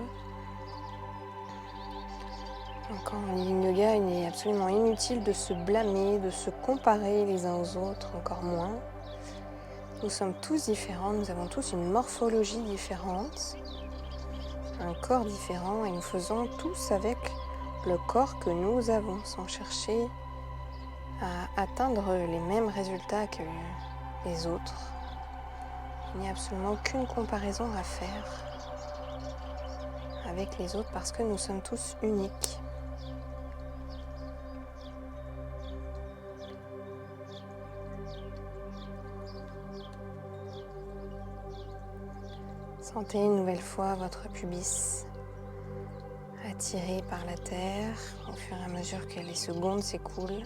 Donc en Yin Yoga, il est absolument inutile de se blâmer, de se comparer les uns aux autres, encore moins. Nous sommes tous différents, nous avons tous une morphologie différente, un corps différent, et nous faisons tous avec le corps que nous avons, sans chercher à atteindre les mêmes résultats que les autres. Il n'y a absolument aucune comparaison à faire avec les autres parce que nous sommes tous uniques. Sentez une nouvelle fois votre pubis attiré par la terre au fur et à mesure que les secondes s'écoulent.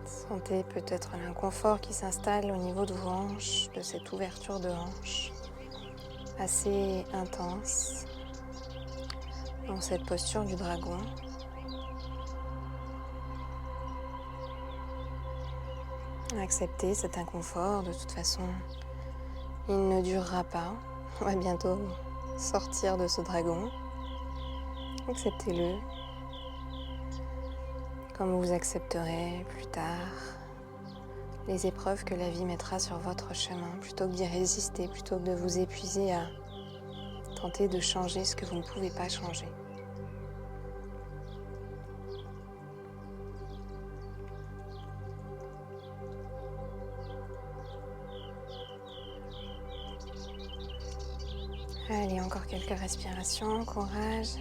Sentez peut-être l'inconfort qui s'installe au niveau de vos hanches, de cette ouverture de hanche assez intense dans cette posture du dragon. Acceptez cet inconfort, de toute façon, il ne durera pas. On va bientôt sortir de ce dragon. Acceptez-le, comme vous accepterez plus tard les épreuves que la vie mettra sur votre chemin, plutôt que d'y résister, plutôt que de vous épuiser à tenter de changer ce que vous ne pouvez pas changer. Allez, encore quelques respirations, courage.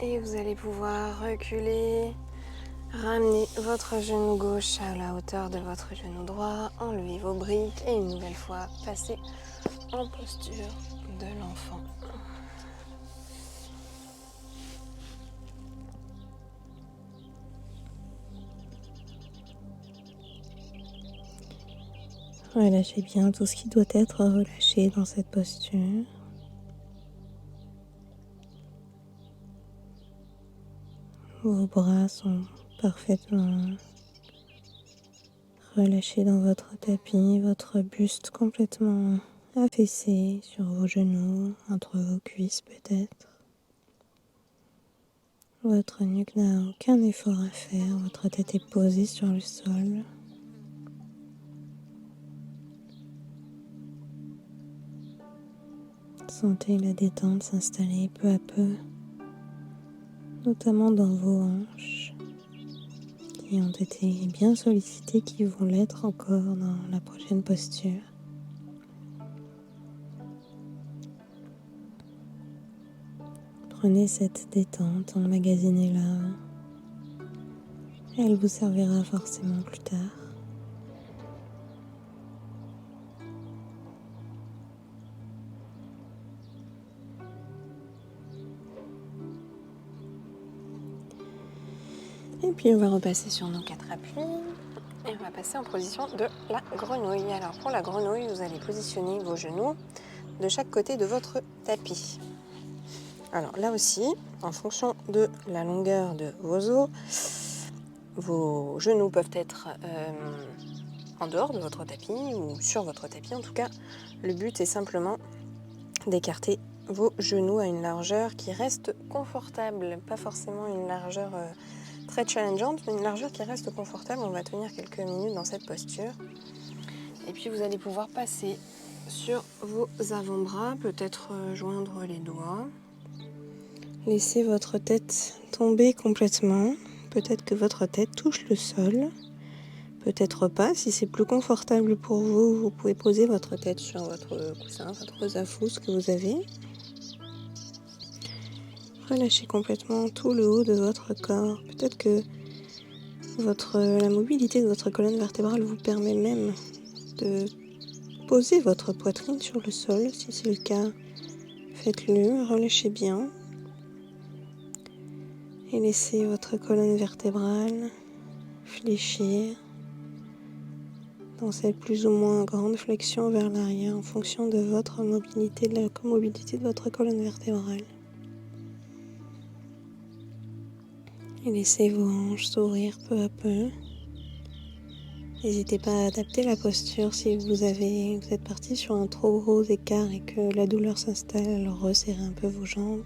Et vous allez pouvoir reculer, ramener votre genou gauche à la hauteur de votre genou droit, enlever vos briques et une nouvelle fois passer en posture de l'enfant. Relâchez bien tout ce qui doit être relâché dans cette posture. Vos bras sont parfaitement relâchés dans votre tapis, votre buste complètement affaissé sur vos genoux, entre vos cuisses peut-être. Votre nuque n'a aucun effort à faire, votre tête est posée sur le sol. Sentez la détente s'installer peu à peu, notamment dans vos hanches, qui ont été bien sollicitées, qui vont l'être encore dans la prochaine posture. Prenez cette détente, emmagasinez-la. Elle vous servira forcément plus tard. Et puis on va repasser sur nos 4 appuis et on va passer en position de la grenouille. Alors pour la grenouille, vous allez positionner vos genoux de chaque côté de votre tapis. Alors là aussi, en fonction de la longueur de vos os, vos genoux peuvent être en dehors de votre tapis ou sur votre tapis. En tout cas, le but est simplement d'écarter vos genoux à une largeur qui reste confortable. Pas forcément une largeur très challengeante, mais une largeur qui reste confortable. On va tenir quelques minutes dans cette posture. Et puis vous allez pouvoir passer sur vos avant-bras, peut-être joindre les doigts. Laissez votre tête tomber complètement. Peut-être que votre tête touche le sol. Peut-être pas. Si c'est plus confortable pour vous, vous pouvez poser votre tête sur votre coussin, votre zafous que vous avez. Relâchez complètement tout le haut de votre corps. Peut-être que la mobilité de votre colonne vertébrale vous permet même de poser votre poitrine sur le sol. Si c'est le cas, faites-le. Relâchez bien. Et laissez votre colonne vertébrale fléchir dans cette plus ou moins grande flexion vers l'arrière en fonction de votre mobilité, de la mobilité de votre colonne vertébrale. Et laissez vos hanches s'ouvrir peu à peu. N'hésitez pas à adapter la posture si vous êtes parti sur un trop gros écart et que la douleur s'installe, alors resserrez un peu vos jambes.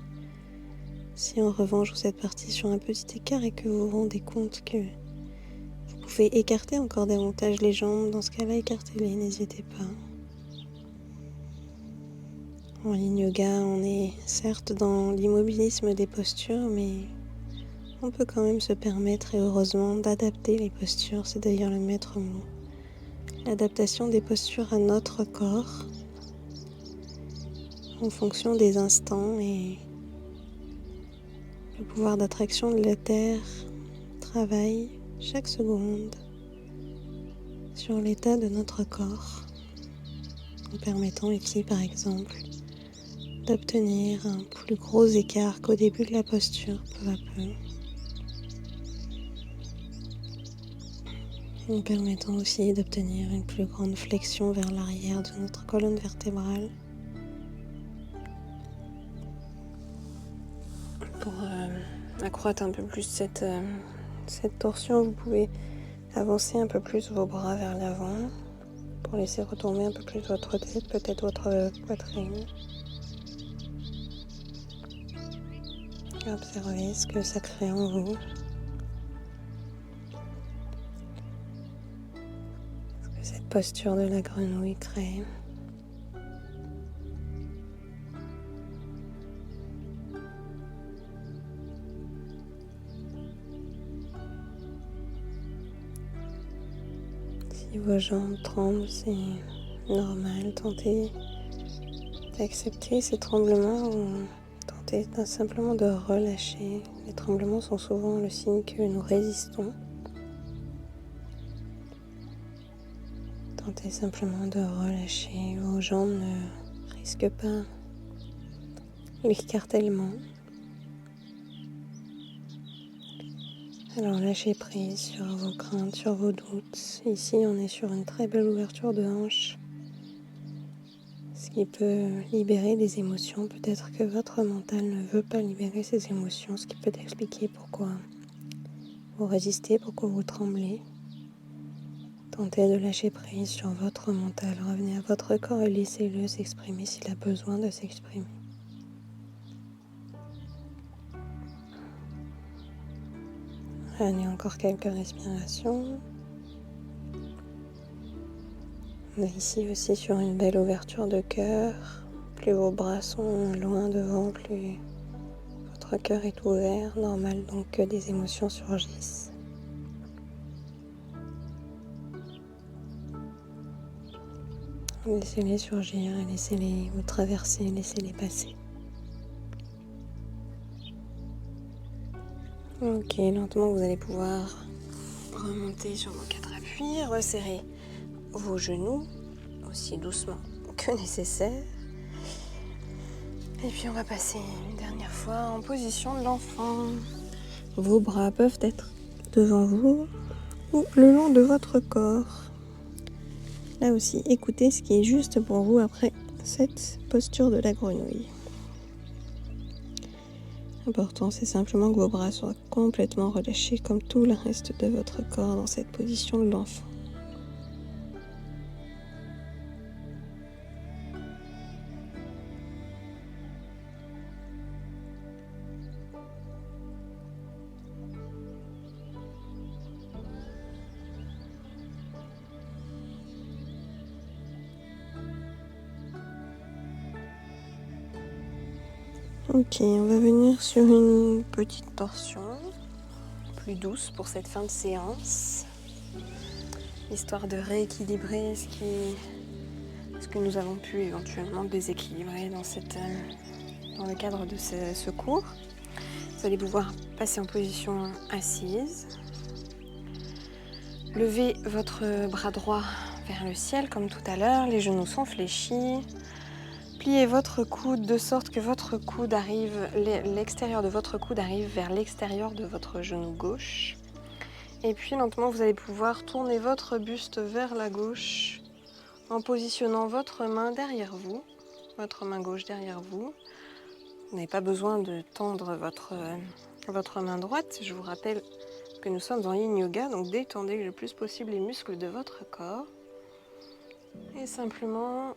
Si en revanche vous êtes parti sur un petit écart et que vous vous rendez compte que vous pouvez écarter encore davantage les jambes, dans ce cas-là, écartez-les, n'hésitez pas. En yin yoga, on est certes dans l'immobilisme des postures, mais on peut quand même se permettre, et heureusement, d'adapter les postures. C'est d'ailleurs le maître mot. L'adaptation des postures à notre corps, en fonction des instants, et le pouvoir d'attraction de la Terre travaille chaque seconde sur l'état de notre corps, en permettant ici, par exemple, d'obtenir un plus gros écart qu'au début de la posture, peu à peu. En permettant aussi d'obtenir une plus grande flexion vers l'arrière de notre colonne vertébrale. Pour accroître un peu plus cette torsion, vous pouvez avancer un peu plus vos bras vers l'avant pour laisser retomber un peu plus votre tête, peut-être votre poitrine. Observez ce que ça crée en vous. Ce que cette posture de la grenouille crée. Si vos jambes tremblent, c'est normal. Tentez d'accepter ces tremblements ou tentez simplement de relâcher. Les tremblements sont souvent le signe que nous résistons. Tentez simplement de relâcher. Vos jambes ne risquent pas l'écartèlement. Alors lâchez prise sur vos craintes, sur vos doutes. Ici, on est sur une très belle ouverture de hanche, ce qui peut libérer des émotions. Peut-être que votre mental ne veut pas libérer ces émotions, ce qui peut expliquer pourquoi vous résistez, pourquoi vous tremblez. Tentez de lâcher prise sur votre mental. Revenez à votre corps et laissez-le s'exprimer s'il a besoin de s'exprimer. Prenez encore quelques respirations. On est ici aussi sur une belle ouverture de cœur. Plus vos bras sont loin devant, plus votre cœur est ouvert. Normal donc que des émotions surgissent. Laissez-les surgir et laissez-les vous traverser, laissez-les passer. Ok, lentement vous allez pouvoir remonter sur vos 4 appuis, resserrer vos genoux aussi doucement que nécessaire. Et puis on va passer une dernière fois en position de l'enfant. Vos bras peuvent être devant vous ou le long de votre corps. Là aussi, écoutez ce qui est juste pour vous après cette posture de la grenouille. L'important, c'est simplement que vos bras soient complètement relâchés comme tout le reste de votre corps dans cette position de l'enfant. Ok, on va venir sur une petite torsion, plus douce pour cette fin de séance, histoire de rééquilibrer ce que nous avons pu éventuellement déséquilibrer dans le cadre de ce cours. Vous allez pouvoir passer en position assise, lever votre bras droit vers le ciel comme tout à l'heure, les genoux sont fléchis. Pliez votre coude de sorte que l'extérieur de votre coude arrive vers l'extérieur de votre genou gauche. Et puis lentement, vous allez pouvoir tourner votre buste vers la gauche en positionnant votre main derrière vous, votre main gauche derrière vous. Vous n'avez pas besoin de tendre votre main droite. Je vous rappelle que nous sommes en Yin Yoga, donc détendez le plus possible les muscles de votre corps. Et simplement,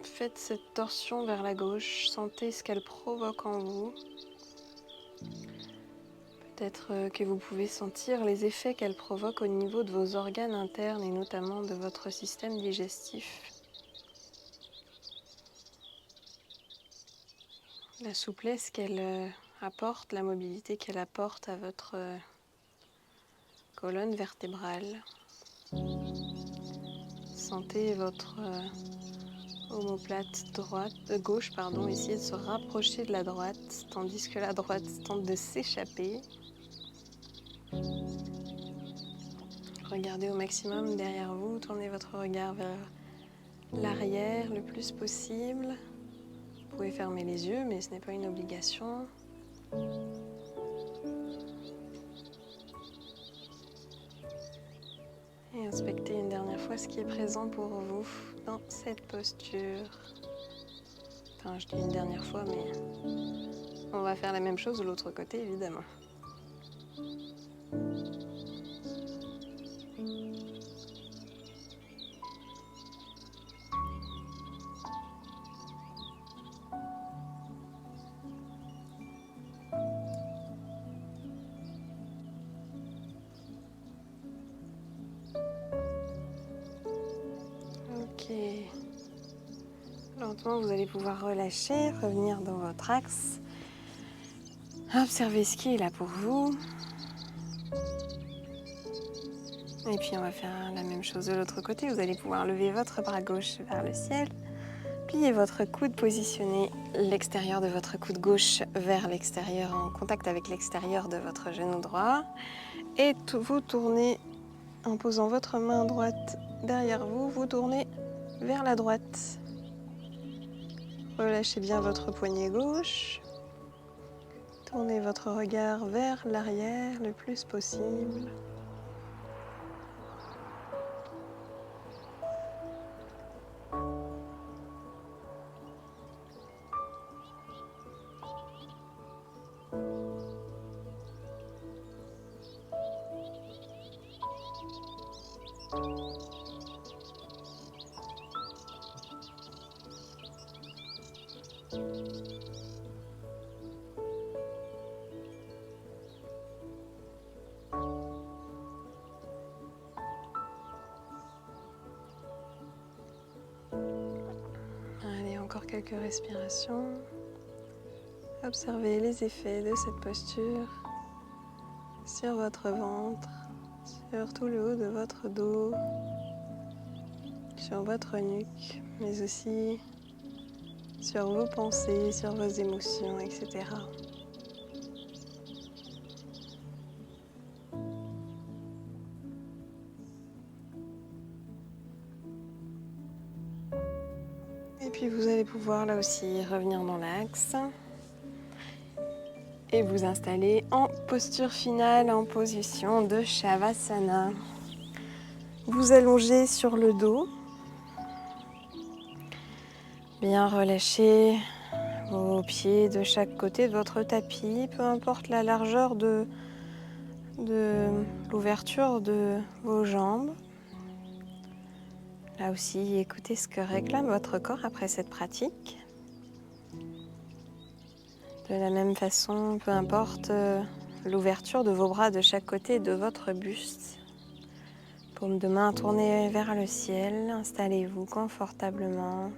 faites cette torsion vers la gauche, sentez ce qu'elle provoque en vous. Peut-être que vous pouvez sentir les effets qu'elle provoque au niveau de vos organes internes et notamment de votre système digestif. La souplesse qu'elle apporte, la mobilité qu'elle apporte à votre colonne vertébrale. Sentez votre omoplate gauche, essayer de se rapprocher de la droite, tandis que la droite tente de s'échapper. Regardez au maximum derrière vous, tournez votre regard vers l'arrière le plus possible. Vous pouvez fermer les yeux, mais ce n'est pas une obligation. Et inspectez une dernière fois ce qui est présent pour vous dans cette posture. Enfin, je dis une dernière fois, mais on va faire la même chose de l'autre côté, évidemment. Ok. Lentement, vous allez pouvoir relâcher, revenir dans votre axe. Observez ce qui est là pour vous. Et puis on va faire la même chose de l'autre côté. Vous allez pouvoir lever votre bras gauche vers le ciel. Pliez votre coude, positionnez l'extérieur de votre coude gauche vers l'extérieur, en contact avec l'extérieur de votre genou droit. Et vous tournez, en posant votre main droite derrière vous, vous tournez vers la droite. Relâchez bien votre poignet gauche. Tournez votre regard vers l'arrière le plus possible. Allez, encore quelques respirations. Observez les effets de cette posture sur votre ventre, sur tout le haut de votre dos, sur votre nuque, mais aussi sur vos pensées, sur vos émotions, etc. Et puis vous allez pouvoir là aussi revenir dans l'axe et vous installer en posture finale, en position de Shavasana. Vous allongez sur le dos, bien relâché. vos pieds de chaque côté de votre tapis, peu importe la largeur de l'ouverture de vos jambes. Là aussi, écoutez ce que réclame votre corps après cette pratique. De la même façon, peu importe l'ouverture de vos bras de chaque côté de votre buste. Paume de main tournée vers le ciel, installez-vous confortablement.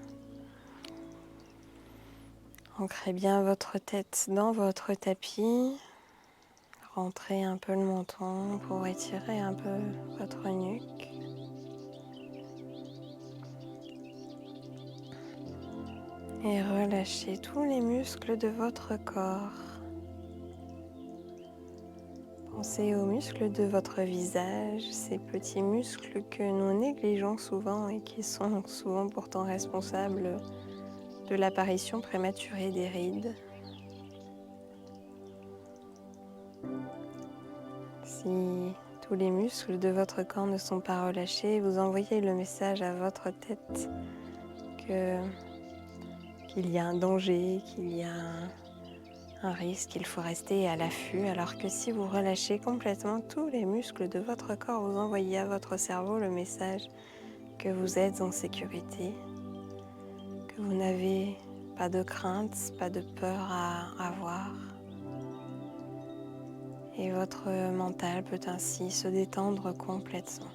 Ancrez bien votre tête dans votre tapis. Rentrez un peu le menton pour étirer un peu votre nuque. Et relâchez tous les muscles de votre corps. Pensez aux muscles de votre visage, ces petits muscles que nous négligeons souvent et qui sont souvent pourtant responsables de l'apparition prématurée des rides. Si tous les muscles de votre corps ne sont pas relâchés, vous envoyez le message à votre tête qu'il y a un danger, qu'il y a un risque, qu'il faut rester à l'affût, alors que si vous relâchez complètement tous les muscles de votre corps, vous envoyez à votre cerveau le message que vous êtes en sécurité, que vous n'avez pas de crainte, pas de peur à avoir. Et votre mental peut ainsi se détendre complètement.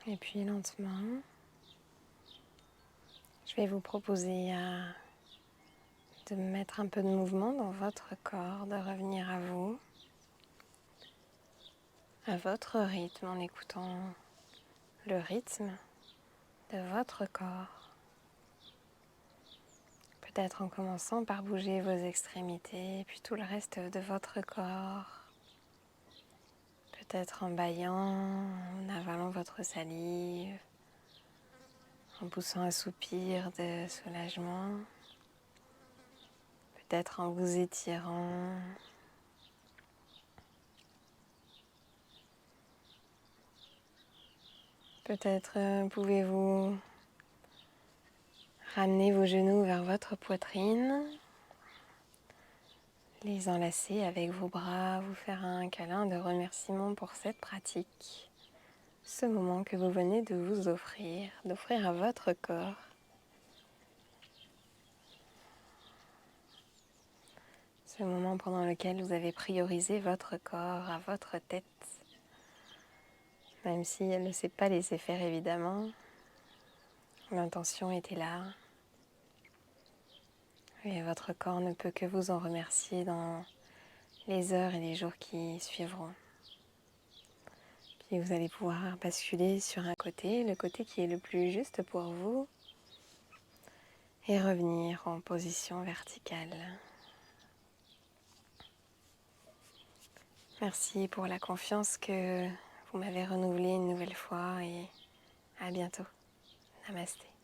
Et puis lentement, je vais vous proposer de mettre un peu de mouvement dans votre corps, de revenir à vous, à votre rythme, en écoutant le rythme de votre corps. Peut-être en commençant par bouger vos extrémités, puis tout le reste de votre corps. Peut-être en bâillant, en avalant votre salive, en poussant un soupir de soulagement. Peut-être en vous étirant. Peut-être pouvez-vous ramener vos genoux vers votre poitrine, les enlacer avec vos bras, vous faire un câlin de remerciement pour cette pratique, ce moment que vous venez de vous offrir, d'offrir à votre corps. Ce moment pendant lequel vous avez priorisé votre corps à votre tête, même si elle ne s'est pas laissée faire évidemment, l'intention était là. Et votre corps ne peut que vous en remercier dans les heures et les jours qui suivront. Puis vous allez pouvoir basculer sur un côté, le côté qui est le plus juste pour vous, et revenir en position verticale. Merci pour la confiance que vous m'avez renouvelée une nouvelle fois et à bientôt. Namasté.